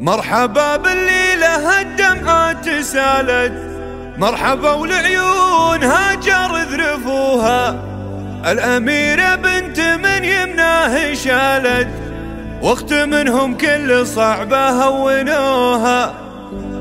مرحبا بالليلة الدمعات سالت، مرحبا والعيون هاجر ذرفوها. الأميرة بنت من يمناه شالت، واخت منهم كل صعبة هونوها،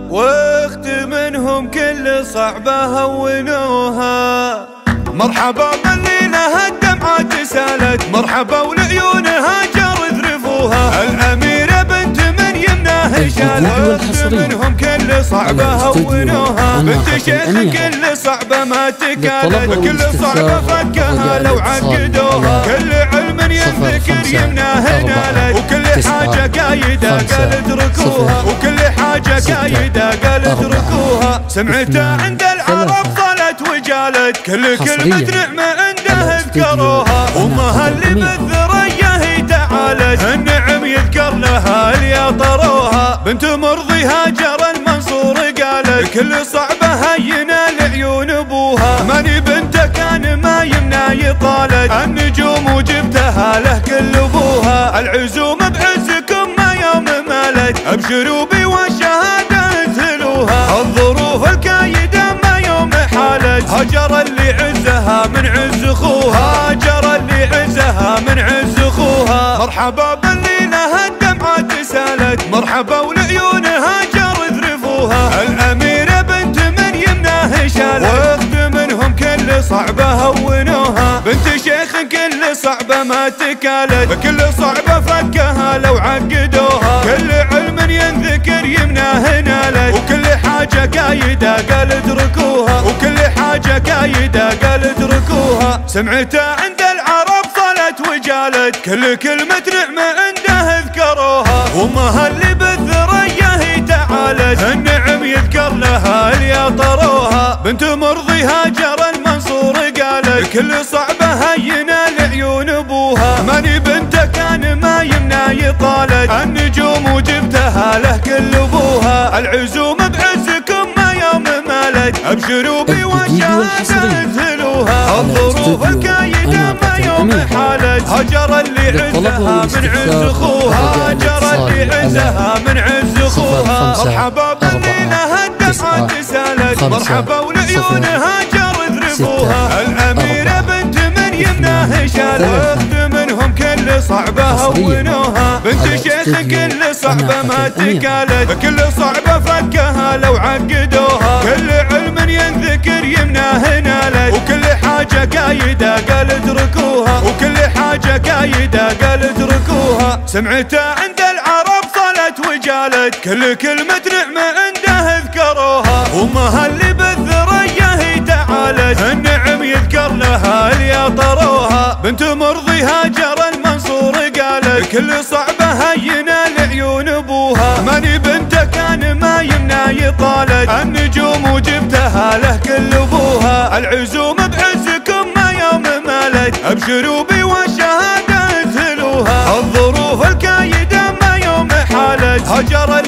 واخت منهم كل صعبة هونوها. مرحبا بالليلة الدمعات سالت، مرحبا والعيون هاجر ذرفوها. الأميرة بنت من يمناه شالت، واخت منهم كل صعبة هونوها. بنت شيخ كل صعبة ما تكالت، كل صعبة فكها لو عقدوها. كل علم ينذكر يمناه نالت، وكل حاجة قايدة قال اتركوها، وكل حاجة قايدة قال اتركوها. سمعتها عند العرب صلت وجالت، كل كلمة نعمة عنده اذكروها. امها اللي بالذرية هي تعالت، النعم يذكر لها اللي طروها. بنت مرضي هاجر المنصور قالت، كل صعبة هينة لعيون ابوها. ماني بنته كان ما يمنى يطالت، النجوم وجبتها له كل ابوها. العزوم بعزكم ما يوم مالت، ابشروا بي والشهادة اذهلوها. الظروف الكايدة ما يوم حالت، هجر اللي عزها من عز اخوها، هجر اللي عزها من عز اخوها. مرحبا بالليلة الدمعات سالت، مرحبا والعيون هاجر ذرفوها. الأميرة بنت من يمناه شالت، واخت منهم كل صعبة هونوها. بنت شيخ كل صعبة ما تكالت، كل صعبة فكها لو عقدوها. كل علم ينذكر يمناه نالت، وكل حاجة قايدة قال اتركوها، وكل حاجة قايدة قال اتركوها. سمعتها عند العرب صلت وجالت، كل كلمة نعمة عنده اذكروها. وامها اللي بالذرية هي تعالت، النعم يذكر لها اللي طروها. بنت مرضي هاجر المنصور قالت، كل صعبة هينة لعيون ابوها. ماني بنته كان ما يمنى يطالت، النجوم وجبتها له كل ابوها. العزوم بعزكم ما يوم مالت، ابشروا بي والشهادة اذهلوها. الظروف الكايدة ما يوم حالت، هجر اللي عزها من عز اخوها، هجر اللي عزها من عز اخوها. مرحبا بالليلة الدمعات سالت، مرحبا والعيون هاجر ذرفوها. الأميرة بنت من يمناه شالت، واخت منهم كل صعبة هونوها. بنت شيخ كل صعبة ما تكالت، كل صعبة فكها لو عقدوها. كل علم ينذكر يمناه نالت، وكل حاجة قايدة قال اتركوها، وكل حاجة قايدة قال اتركوها. سمعتها عند العرب صلت وجالت، كل كلمة نعمة عنده اذكروها. امها اللي بالذرية هي تعالت، النعم يذكر لها اللي طروها. بنت مرضي هاجر المنصور قالت، كل صعبة هينة لعيون ابوها. ماني بنته كان ما يمنى يطالت، النجوم وجبتها له كل ابوها. العزوم بعزكم ما يوم مالت، ابشروا بي والشهادة اذهلوها. الظروف الكايدة ما يوم حالت، هجر